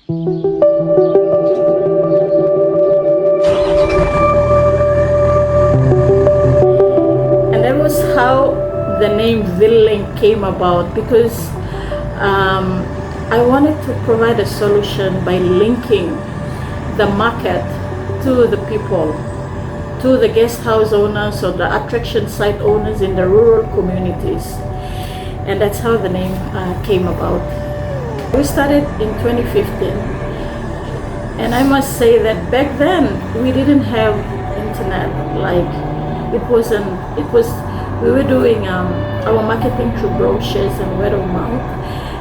And that was how the name ViLink came about, because I wanted to provide a solution by linking the market to the people, to the guest house owners or the attraction site owners in the rural communities. And that's how the name came about. We started in 2015, and I must say that back then we didn't have internet. Like we were doing our marketing through brochures and word of mouth.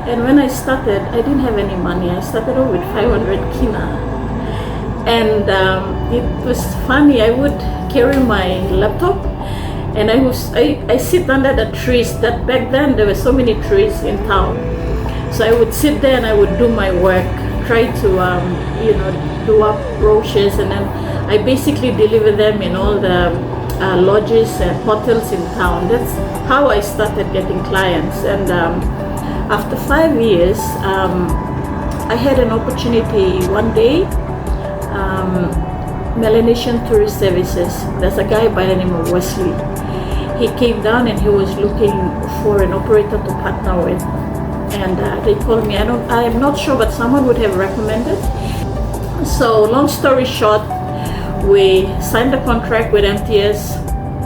And when I started, I didn't have any money. I started off with 500 kina. And it was funny. I would carry my laptop, and I sit under the trees. That back then there were so many trees in town. So I would sit there and I would do my work, try to do up brochures, and then I basically deliver them in all the lodges and hotels in town. That's how I started getting clients. And after 5 years, I had an opportunity one day. Melanesian Tourist Services, there's a guy by the name of Wesley. He came down and he was looking for an operator to partner with. And they called me. I'm not sure, but someone would have recommended. So long story short, we signed the contract with MTS,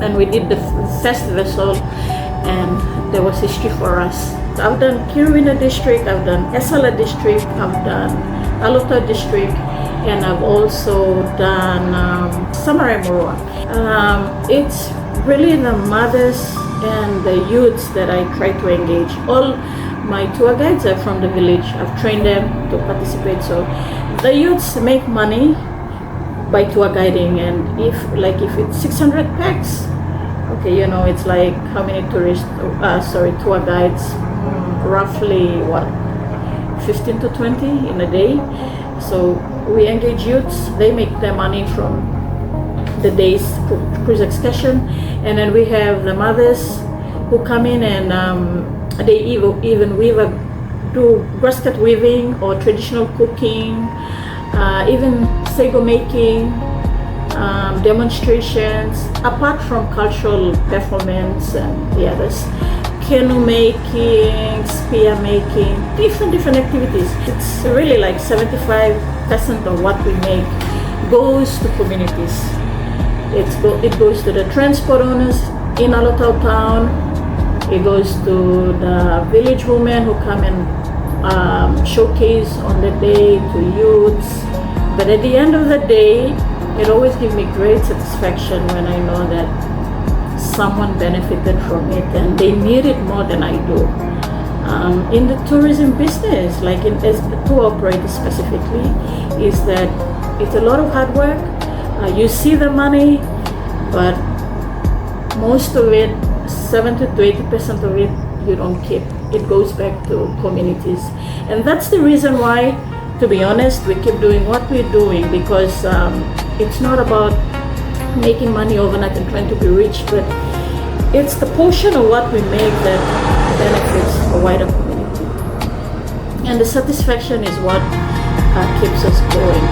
and we did the first vessel, and there was history for us. I've done Kirwina district, I've done Esala district, I've done Alota district, and I've also done Samarai Morua. It's really the mothers and the youths that I try to engage. All my tour guides are from the village. I've trained them to participate. So the youths make money by tour guiding, and if it's 600 packs, okay, it's like how many tour guides, roughly 15 to 20 in a day. So we engage youths, they make their money from the day's cruise excursion, and then we have the mothers who come in and they even do grass cut weaving or traditional cooking, even sago making, demonstrations, apart from cultural performance and the others, canoe making, spear making, different activities. It's really like 75% of what we make goes to communities. It goes to the transport owners in Alotau town. It goes to the village women who come and showcase on the day to youths. But at the end of the day, it always gives me great satisfaction when I know that someone benefited from it and they need it more than I do. In the tourism business, like as a tour operator specifically, is that it's a lot of hard work. You see the money, but most of it, 70 to 80% of it, you don't keep. It goes back to communities. And that's the reason why, to be honest, we keep doing what we're doing, because it's not about making money overnight and trying to be rich, but it's the portion of what we make that benefits a wider community. And the satisfaction is what keeps us going.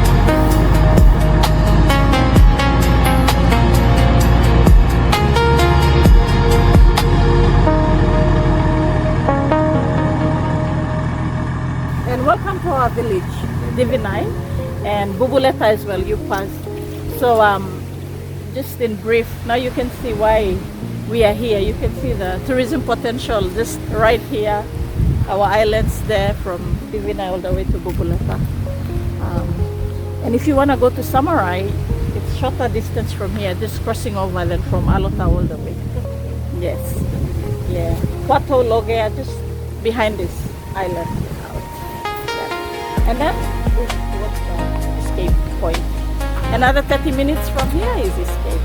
Welcome to our village, Divinai, and Bubuleta as well, you passed. So just in brief, now you can see why we are here. You can see the tourism potential just right here, our islands there from Divinai all the way to Bubuleta. And if you want to go to Samarai, it's shorter distance from here, just crossing over then from Alota all the way. Yes, yeah. Puerto Logea, just behind this island. And then this was the escape point. Another 30 minutes from here is escape.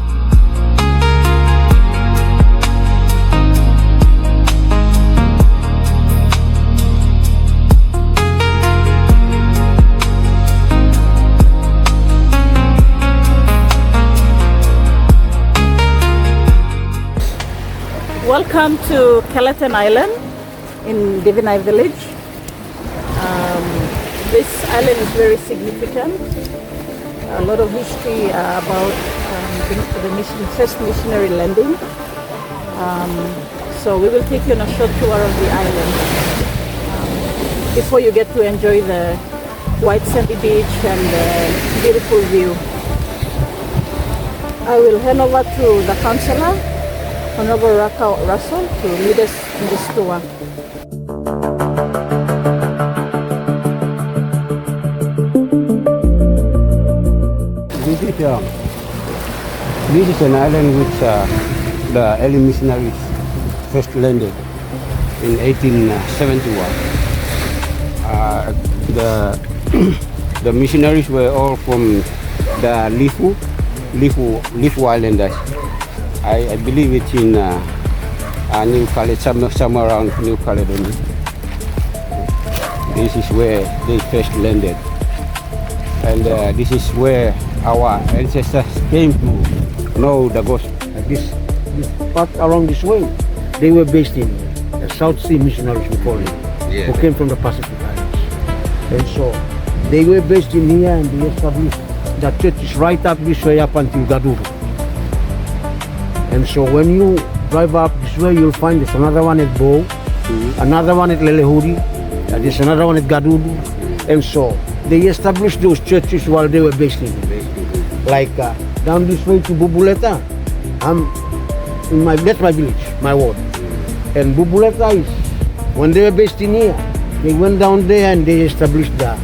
Welcome to Kelatan Island in Divinai village. This island is very significant. A lot of history about the first missionary landing. So we will take you on a short tour of the island before you get to enjoy the white sandy beach and the beautiful view. I will hand over to the counselor, Honorable Russell, to lead us in this tour. This is an island which the early missionaries first landed in 1871. The missionaries were all from the Lifu Islanders. I believe it's in New Caledonia, somewhere around New Caledonia. This is where they first landed, and this is where our ancestors came to know the gospel. This part around this way, they were based in the South Sea missionaries, we call them, who came from the Pacific Islands. And so they were based in here, and they established the churches right up this way up until Gaduru. And so when you drive up this way, you'll find there's another one at Bo, another one at Lelehuri, and there's another one at Gaduru. And so they established those churches while they were based in here. Like down this way to Bubuleta, that's my village, my ward. And Bubuleta is, when they were based in here, they went down there and they established the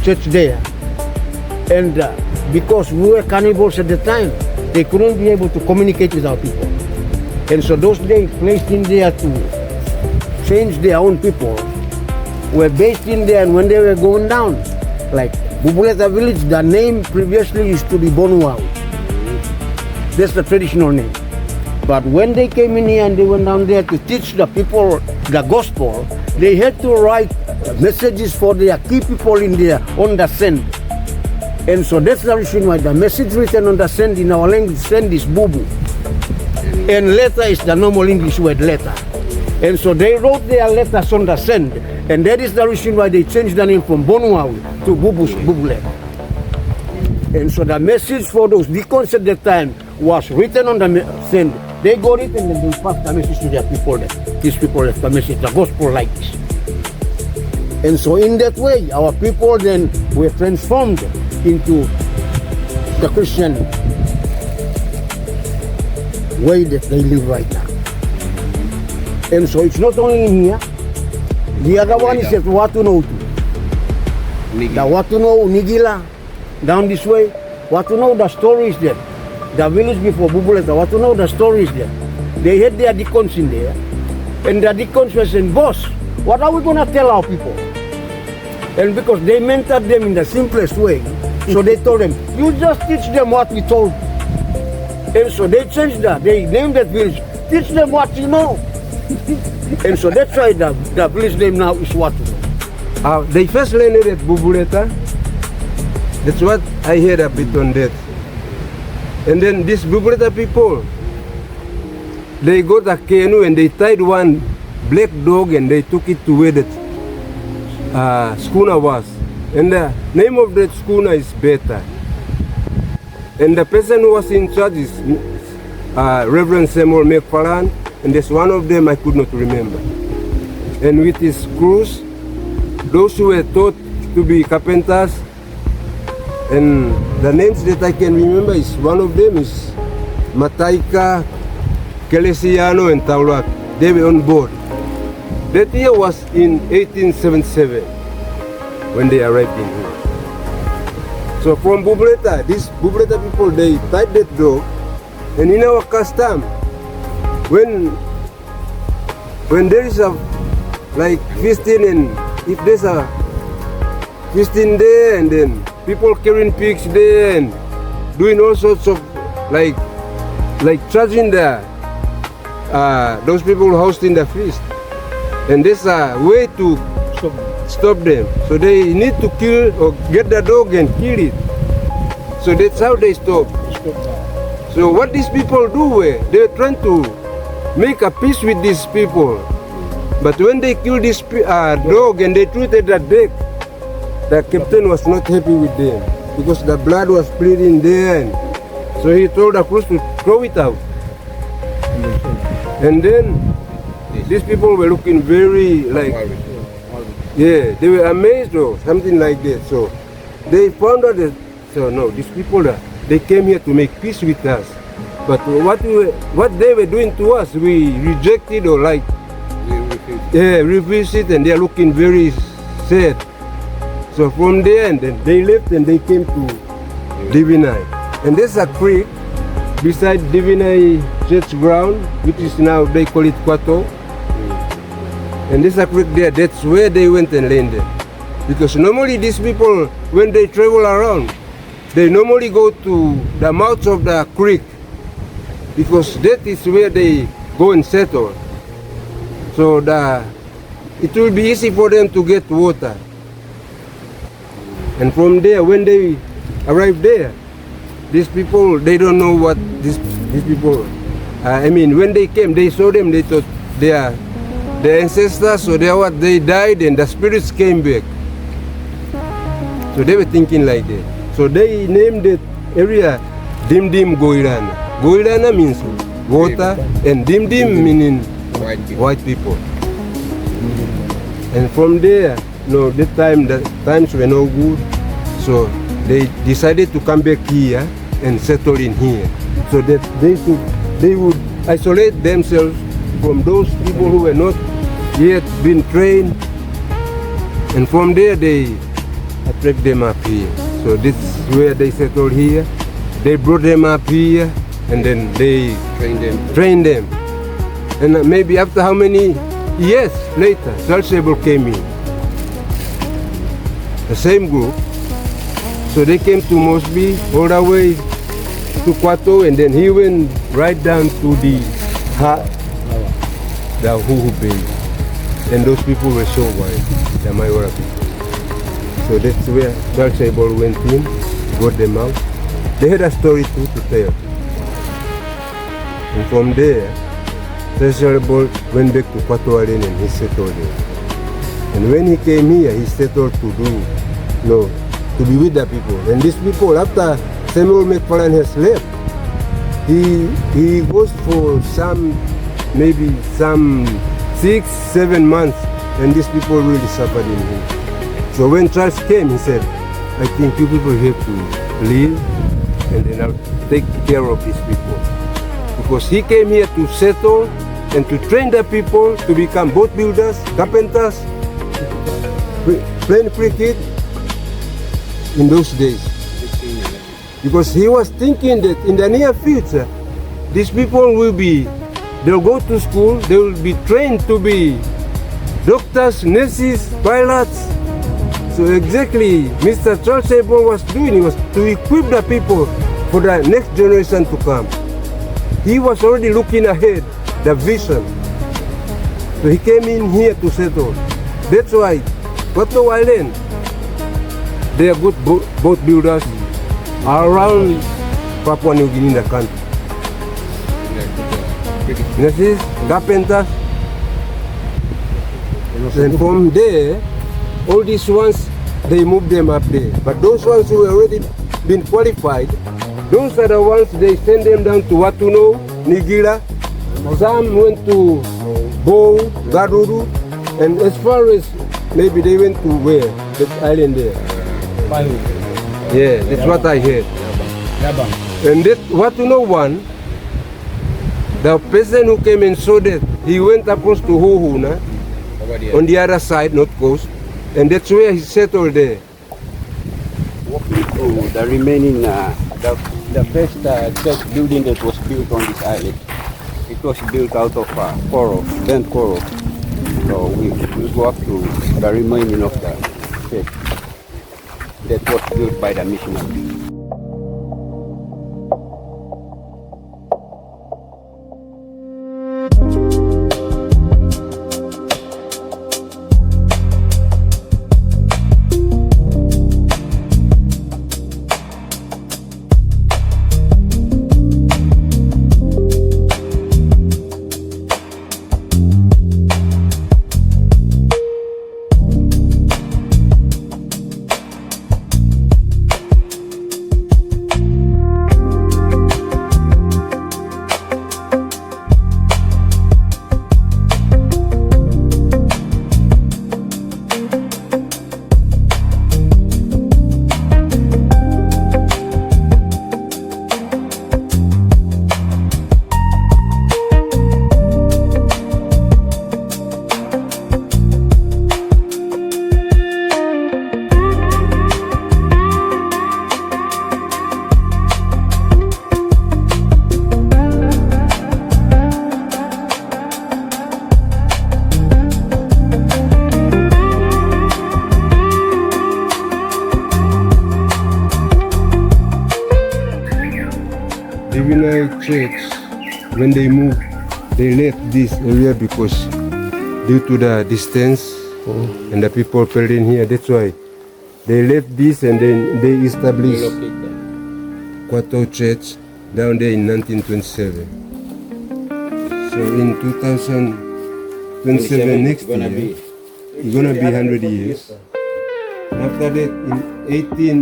church there. And because we were cannibals at the time, they couldn't be able to communicate with our people. And so those they placed in there to change their own people were based in there, and when they were going down, like Bubuleta village, the name previously used to be Bonuau. That's the traditional name. But when they came in here and they went down there to teach the people the gospel, they had to write messages for their key people in there on the sand. And so that's the reason why the message written on the sand in our language, sand is bubu. And letter is the normal English word letter. And so they wrote their letters on the sand. And that is the reason why they changed the name from Bonuau to Bubule. And so the message for those deacons at that time was written on the sand. They got it and then they passed the message to their people. These people left the message, the gospel like this. And so in that way, our people then were transformed into the Christian way that they live right now. And so it's not only in here. The other one is at Watuno. The Watuno, Nigila, down this way. Watuno, the story is there. The village before Bubuleta, Watuno, the story is there. They had their deacons in there. And the deacons were saying, boss, what are we going to tell our people? And because they mentored them in the simplest way, so they told them, you just teach them what we told you. And so they changed that. They named that village, teach them what you know. And so that's why the village name now is Watuno. They first landed at Bubuleta. That's what I heard a bit on that. And then these Bubuleta people, they got a canoe and they tied one black dog and they took it to where that schooner was. And the name of that schooner is Beta. And the person who was in charge is Reverend Samuel McFarland, and there's one of them I could not remember. And with his crews, those who were taught to be carpenters, and the names that I can remember is, one of them is Mataika, Kelesiano, and Taulak. They were on board. That year was in 1877 when they arrived in here. So from Bubuleta, these Bubuleta people, they tied that dog, and in our custom, when there is a like feasting, and if there's a feasting there, and then people carrying pigs there and doing all sorts of like charging those people hosting the feast, and there's a way to stop them. So they need to kill or get the dog and kill it. So that's how they stop. So what these people do, they're trying to make a peace with these people. But when they kill this dog and they threw it at the deck, the captain was not happy with them because the blood was bleeding there. And so he told the crew to throw it out. And then these people were looking very like, yeah, they were amazed or something like that. So they found out that, so no, these people, they came here to make peace with us. But what they were doing to us, we rejected or like, refused it, and they are looking very sad. So from there, and then they left and they came to Divinai. And there's a creek beside Divinai church ground, which is now, they call it Kwato. And there's a creek there, that's where they went and landed. Because normally these people, when they travel around, they normally go to the mouth of the creek, because that is where they go and settle. So it will be easy for them to get water. And from there, when they arrive there, these people, they don't know what these people, when they came, they saw them, they thought they are their ancestors, so they died and the spirits came back. So they were thinking like that. So they named that area Dimdim Goirana. Goirana means water, and Dimdim meaning white people. And from there, that time, the times were no good, so they decided to come back here and settle in here, so that they would isolate themselves from those people who were not yet been trained, and from there they attract them up here. So this is where they settled here. They brought them up here, and then they trained them. And maybe after how many years later, Salsable came in. The same group. So they came to Mosby, all the way to Kwato, and then he went right down to the Huhu Bay. And those people were so white, the Mayora people. So that's where Salsable went in, got them out. They had a story too to tell. And from there, Salsable went back to Kwato Island and he settled there. And when he came here, he settled to be with the people. And these people, after Samuel McFarlane has left, he goes for maybe some 6-7 months, and these people really suffered in him. So when Charles came, he said, I think you people have to leave, and then I'll take care of these people. Because he came here to settle and to train the people to become boat builders, carpenters, playing cricket in those days. Because he was thinking that in the near future, these people they'll go to school, they will be trained to be doctors, nurses, pilots. So exactly Mr. Charles Sabon was doing, was to equip the people for the next generation to come. He was already looking ahead, the vision. So he came in here to settle. That's why Kwato Island, they are good boat builders around Papua New Guinea, the country. Nurses, carpenters. And from there, all these ones, they moved them up there. But those ones who already been qualified, those are the ones they send them down to Watuno, Nigira. Some went to Bow, Garuru, and as far as maybe they went to where? That island there. Yeah, that's what I heard. And that Watuno one, the person who came and saw that, he went across to Huhuna, on the other side, north coast, and that's where he settled there. Walking through the remaining, the first church building that was built on this island, it was built out of coral, bent coral. So we go up to the remaining of the church that was built by the missionaries. Divinity Church, when they moved, they left this area because due to the distance and the people fell in here. That's why they left this and then they established Quarto Church down there in 1927. So in 2027 next year, it's gonna be 100 years. After that, in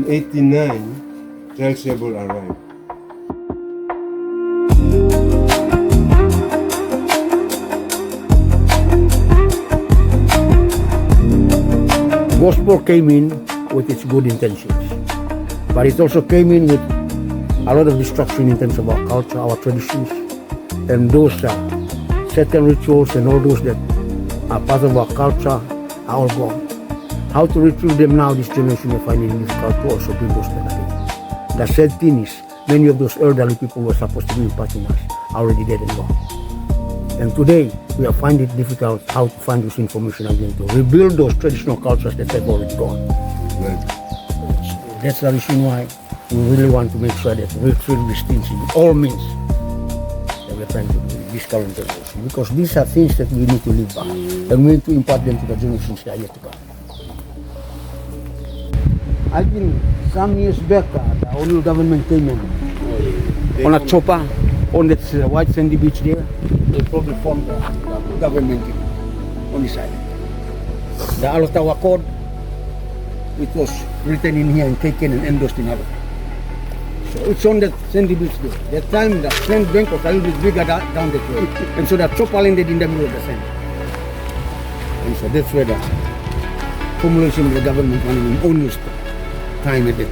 1889, Charles Sable arrived. Gospel came in with its good intentions, but it also came in with a lot of destruction in terms of our culture, our traditions, and those certain rituals and all those that are part of our culture are all gone. How to retrieve them now, this generation is finding it difficult to also bring those back again. The sad thing is, many of those elderly people who were supposed to be imparting us are already dead and gone. And today, we are finding it difficult how to find this information again, to rebuild those traditional cultures that have already gone. Right. That's the reason why we really want to make sure that we retrieve these things in all means that we're trying to do in this current generation. Because these are things that we need to live by, and we need to impart them to the generations that are yet to come. I think some years back, the Honolulu government came in on a chopper on that white sandy beach there. They probably formed the government on this island. The Alotawa Code, it was written in here and taken and endorsed in Alotawa. So it's on that sandy beach there. That time the sand bank was a little bit bigger down that way. And so the chopper landed in the middle of the sand. And so that's where the formulation of the government only used time at it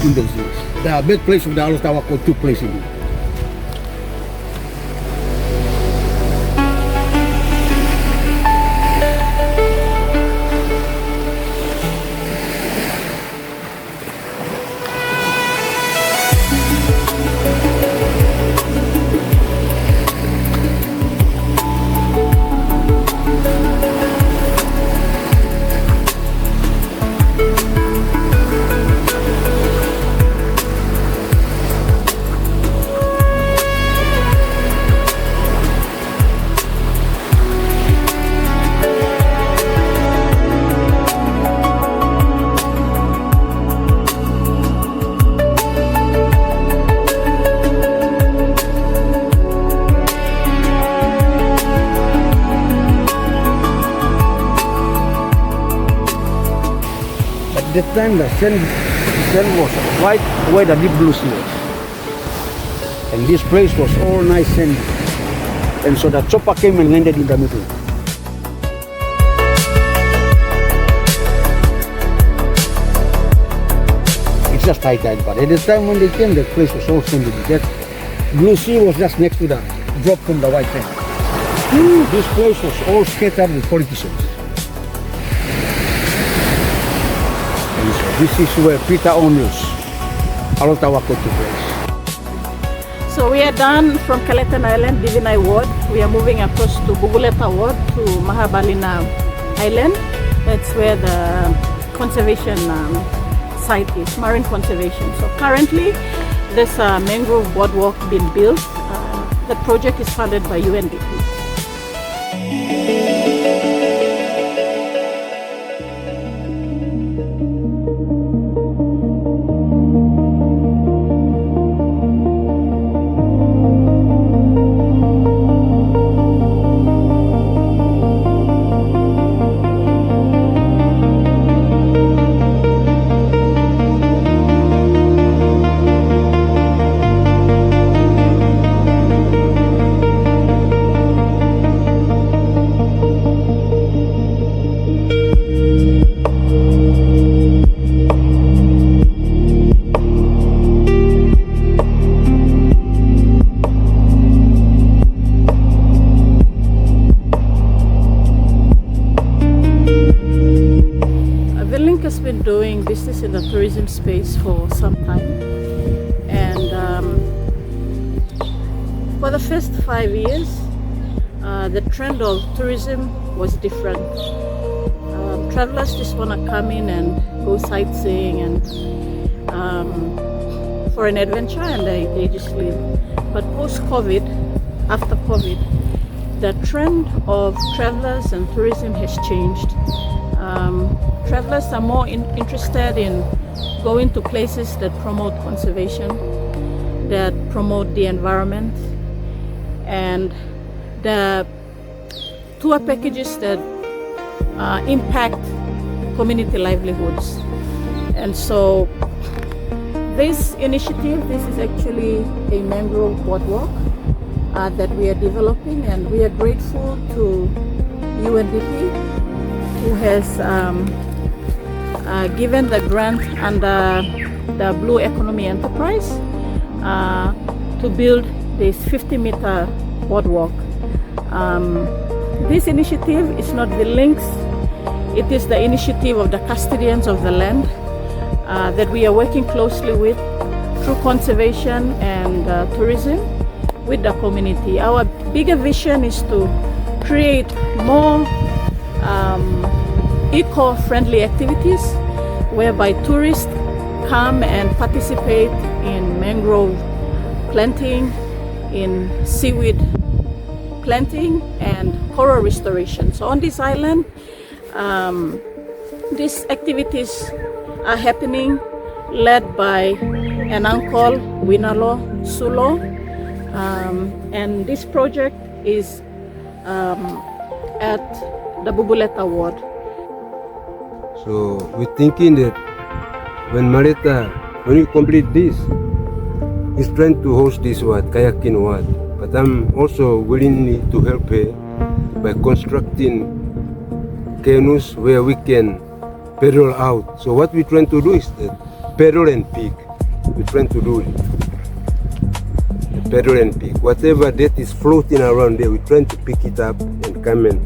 in those years. The birthplace of the Alotawa Code took place in it. At that time, the sand was right where the deep blue sea was. And this place was all nice sandy. And so the chopper came and landed in the middle. It's just high tide, but at the time when they came, the place was all sandy. That blue sea was just next to the drop from the white sand. This place was all scattered with politicians. This is where Peter O'Neill's Alotawa Code took place. So we are done from Kaletan Island, Divinai Ward. We are moving across to Buguleta Ward to Mahabalina Island. That's where the conservation site is, marine conservation. So currently, there's a mangrove boardwalk being built. The project is funded by UNDP. ViLink has been doing business in the tourism space for some time, and for the first 5 years the trend of tourism was different. Travelers just want to come in and go sightseeing and for an adventure and they just leave. But post-COVID, after COVID, the trend of travelers and tourism has changed. Travelers are more interested in going to places that promote conservation, that promote the environment, and the tour packages that impact community livelihoods. And so this initiative, this is actually a mangrove boardwalk that we are developing, and we are grateful to UNDP who has given the grant under the Blue Economy Enterprise to build this 50-meter boardwalk. This initiative is not ViLink's, it is the initiative of the custodians of the land that we are working closely with through conservation and tourism with the community. Our bigger vision is to create more eco-friendly activities whereby tourists come and participate in mangrove planting, in seaweed planting, and coral restoration. So on this island, these activities are happening, led by an uncle, Winalo Sulo, and this project is at the Bubuleta ward. So we're thinking that when Maleta, when we complete this, he's trying to host this kayaking what. But I'm also willing to help her by constructing canoes where we can paddle out. So what we're trying to do is paddle and pick. We're trying to do it. Paddle and pick. Whatever that is floating around there, we're trying to pick it up and come and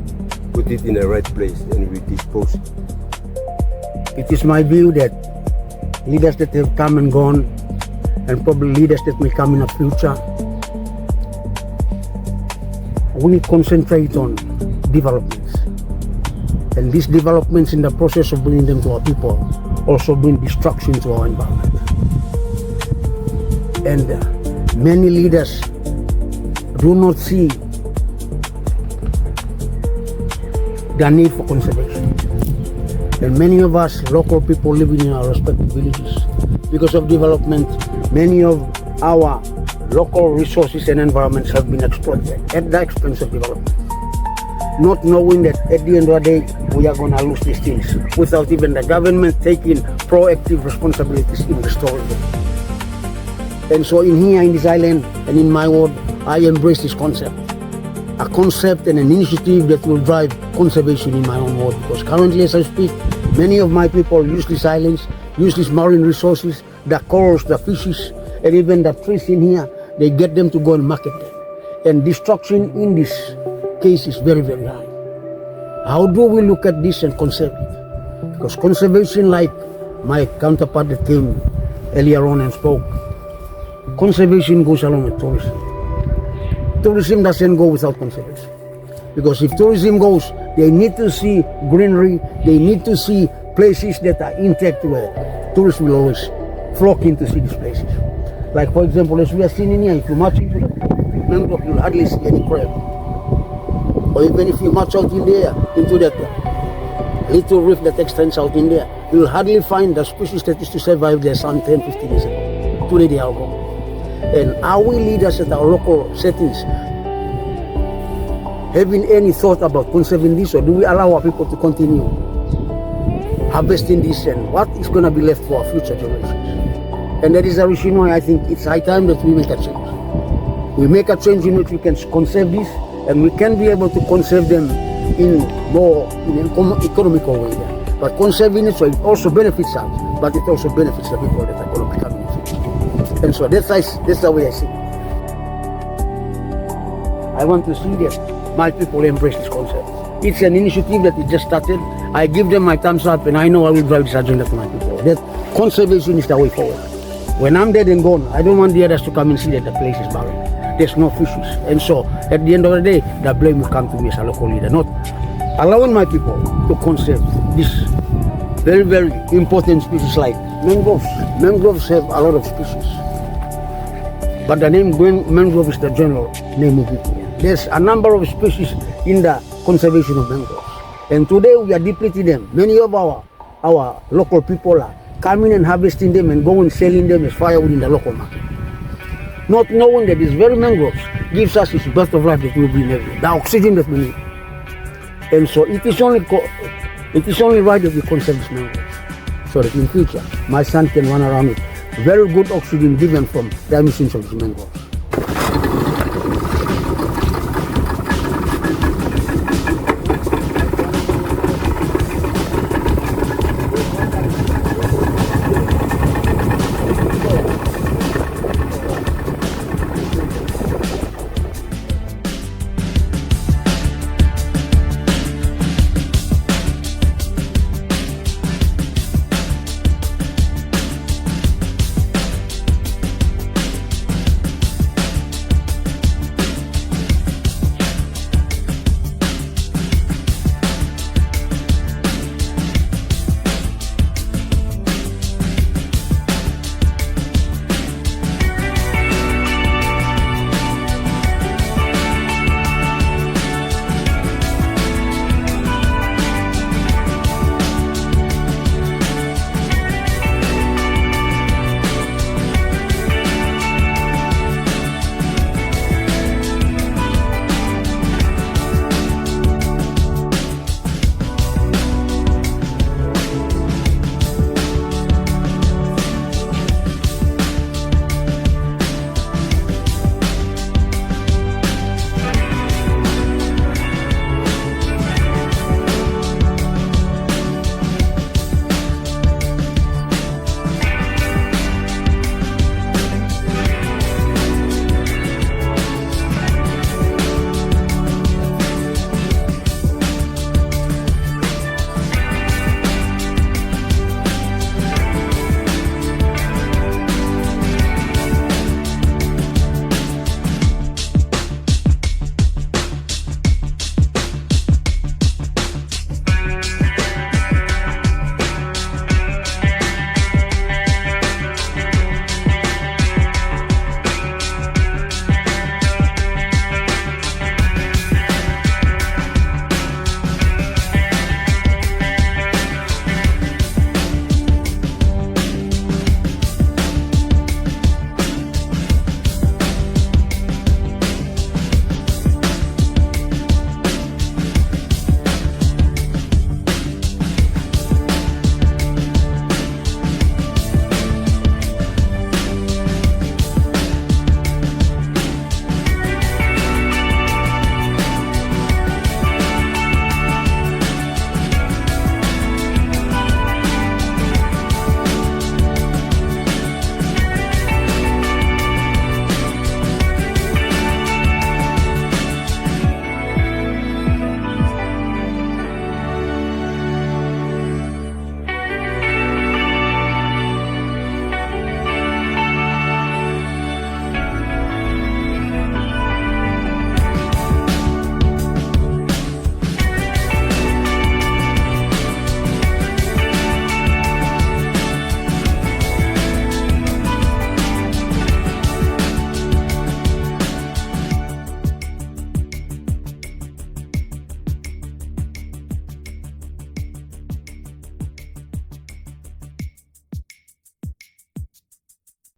put it in the right place, and we dispose it. It is my view that leaders that have come and gone, and probably leaders that may come in the future, we concentrate on developments. And these developments, in the process of bringing them to our people, also bring destruction to our environment. And many leaders do not see the need for conservation. And many of us local people living in our respective villages, because of development, many of our local resources and environments have been exploited at the expense of development. Not knowing that at the end of the day, we are going to lose these things without even the government taking proactive responsibilities in restoring them. And so in here, in this island, and in my ward, I embrace this concept. A concept and an initiative that will drive conservation in my own ward, because currently as I speak, many of my people use these islands, use these marine resources, the corals, the fishes, and even the trees in here, they get them to go and market them. And destruction in this case is very, very high. How do we look at this and conserve it? Because conservation, like my counterpart that came earlier on and spoke, conservation goes along with tourism. Tourism doesn't go without conservation. Because if tourism goes, they need to see greenery, they need to see places that are intact where tourists will always flock in to see these places. Like for example, as we are seeing in here, if you march into the mangrove, you'll hardly see any crab. Or even if you march out in there, into that little reef that extends out in there, you'll hardly find the species that used to survive there some 10, 15 years ago. Today they are gone. And are we leaders at our local settings having any thought about conserving this, or do we allow our people to continue harvesting this, and what is going to be left for our future generations? And that is the reason why I think it's high time that we make a change. We make a change in which we can conserve this, and we can be able to conserve them in an economical way. But conserving it so it also benefits us, but it also benefits the people that are going to be coming in the future. And so that's the way I see it. I want to see that my people embrace this concept. It's an initiative that is just started. I give them my thumbs up, and I know I will drive this agenda to my people. That conservation is the way forward. When I'm dead and gone, I don't want the others to come and see that the place is barren. There's no fishes. And so at the end of the day, the blame will come to me as a local leader, not allowing my people to conserve this very, very important species like mangroves. Mangroves have a lot of species. but the name mangrove is the general name of it. There's a number of species in the conservation of mangroves. And today we are depleting them. Many of our local people are coming and harvesting them and going and selling them as firewood in the local market. Not knowing that these very mangroves gives us this breath of life that we breathe every day, the oxygen that we need. And so it is only right that we conserve these mangroves, so that in future my son can run around with very good oxygen given from the emissions of these mangroves.